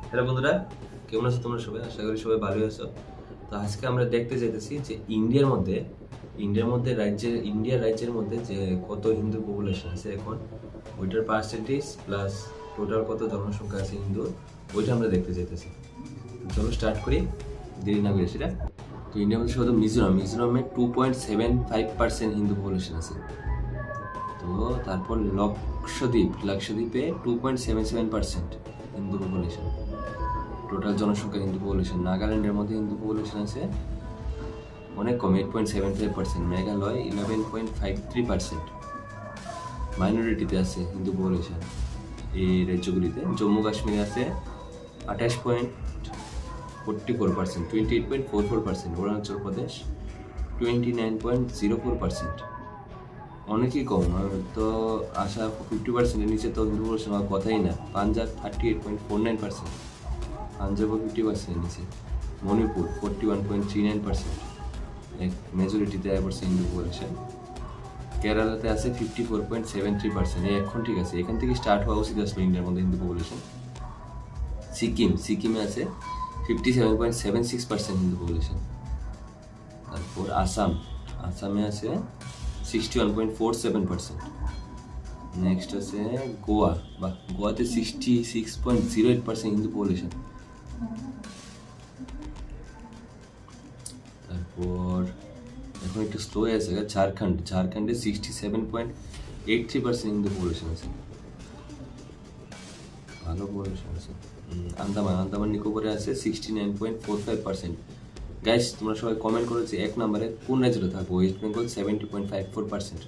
Hello বন্ধুরা, কেমন আছো তোমরা সবাই? আশা করি সবাই ভালোই আছো। তো আজকে আমরা দেখতে চাইতেছি যে ইন্ডিয়ার রাজ্যের মধ্যে যে কত হিন্দু পপুলেশন আছে এখন, ওইটার পার্সেন্টেজ প্লাস টোটাল কত জনসংখ্যা আছে হিন্দুর, ওইটা আমরা দেখতে চাইতেছি। তো চলো স্টার্ট করি, দেরি না করে সেটা। তো ইন্ডিয়ার মধ্যে শুধু মিজোরামে 2.75% হিন্দু পপুলেশন আছে। তো তারপর লাক্ষদ্বীপে 2.77% হিন্দু পপুলেশন, টোটাল জনসংখ্যা হিন্দু পপুলেশন। নাগাল্যান্ডের মধ্যে হিন্দু পপুলেশন আছে অনেক কম, 8.75%। মেঘালয় 11.53%। মাইনরিটিতে আছে হিন্দু পপুলেশন এই রাজ্যগুলিতে। জম্মু কাশ্মীরে আছে 28.44%, 28.44%। অরুণাচল প্রদেশ 29.04%। অনেকই কম, তো আশা 50%-এর নিচে তো হিন্দু পপুলেশন হওয়ার কথাই না। পাঞ্জাব 38.49%, পাঞ্জাবও 50%-এর নিচে। মণিপুর 41.39%, মেজরিটিতে পড়ছে হিন্দু পপুলেশন। কেরালাতে আছে 54.73%। এখন ঠিক আছে, এখান থেকে স্টার্ট হওয়া উচিত আসলে ইন্ডিয়ার মধ্যে হিন্দু পপুলেশন। সিকিমে আছে 57.76% হিন্দু পপুলেশন। তারপর আসামে আছে 61.47%। নেক্সট আছে গোয়াতে 66.08% হিন্দু পপুলেশন। তারপর এখন একটু স্লো আছে ঝাড়খণ্ডে 67.83% হিন্দু পপুলেশন আছে, ভালো পপুলেশন আছে। আন্দামান নিকোবরে আছে 69.45%। গাইস, তোমরা সবাই কমেন্ট করেছে এক নম্বরে কোন রাজ্যটা থাকবো। ওয়েস্ট বেঙ্গল 70.54%।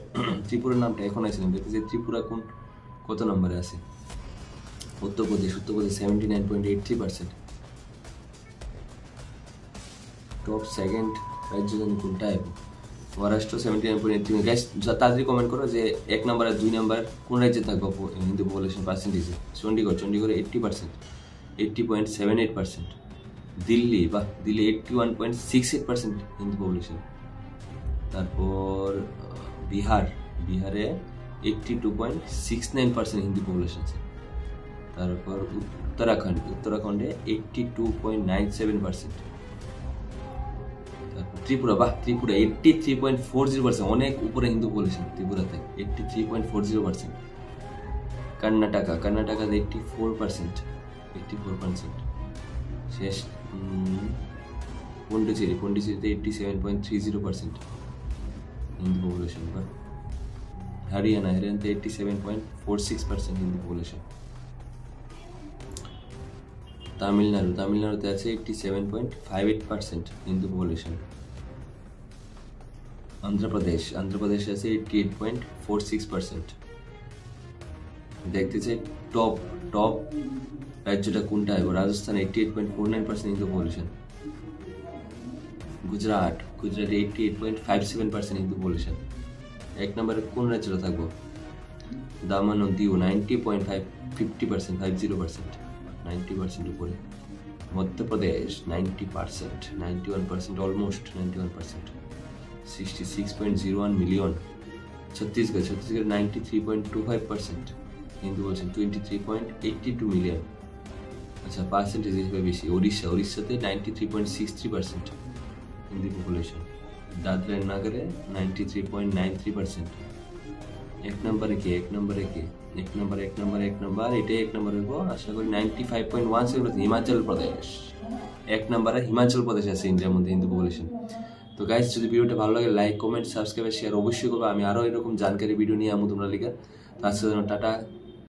ত্রিপুরার নামটা এখন আসছিলাম, দেখতে যে ত্রিপুরা কত নম্বরে আছে। উত্তরপ্রদেশ 79.83%। টপ সেকেন্ড রাজ্য জানি কোনটা এবং মহারাষ্ট্র 79.83%। গাইস তাড়াতাড়ি কমেন্ট করো যে এক নাম্বার আর দুই নাম্বার কোন রাজ্যে থাকবো হিন্দু পপুলেশন পার্সেন্টেজে। চণ্ডীগড়ে 80%, 80.78%। দিল্লি 81.68% হিন্দু পপুলেশন। তারপর বিহারে 82.69% হিন্দু পপুলেশন আছে। তারপর উত্তরাখণ্ডে 82.97%। ত্রিপুরা 83.40%, অনেক উপরে হিন্দু পপুলেশন ত্রিপুরাতে, 83.40%। কর্ণাটকাতে 84%। শেষ পন্ডিচেরিতে 87.30% হিন্দু পপুলেশন। বা হরিয়ানাতে 87.46% হিন্দু পপুলেশন। তামিলনাড়ুতে আছে 87.58% হিন্দু পপুলেশন। আন্ধ্রপ্রদেশে আছে 88.46%। দেখতে চাই টপ রাজ্যটা কোনটা হবে। রাজস্থান 88.49% হিন্দু পপুলেশন। গুজরাটে 88.57% হিন্দু পপুলেশন। এক নম্বরে কোন রাজ্যটা থাকবো? দামান ও দিউ 90.50%, 90% উপরে। Madhya Pradesh 90%, 91%, almost 91%, 66.01 million. ছত্তিশগড় 93.25% হিন্দু বলছেন, 23.82 মিলিয়ন। আচ্ছা, পার্সেন্টেজ হিসেবে বেশি উড়িষ্যাতে 93.63% হিন্দু পপুলেশন। দাদরা এন্ড নগরে 93.93%। এক নম্বরে এটাই এক নম্বর হইব আশা করি। 95.17 হিমাচল প্রদেশ। এক নম্বরে হিমাচল প্রদেশ আছে ইন্ডিয়ার মধ্যে হিন্দু পপুলেশন। তো গাইস, যদি ভিডিওটা ভালো লাগে লাইক, কমেন্ট, সাবস্ক্রাইব, শেয়ার অবশ্যই করবো। আমি আরও এরকম জানকারি ভিডিও নিয়ে আমু তোমরা লিখা। তো আজকের জন্য টাটা।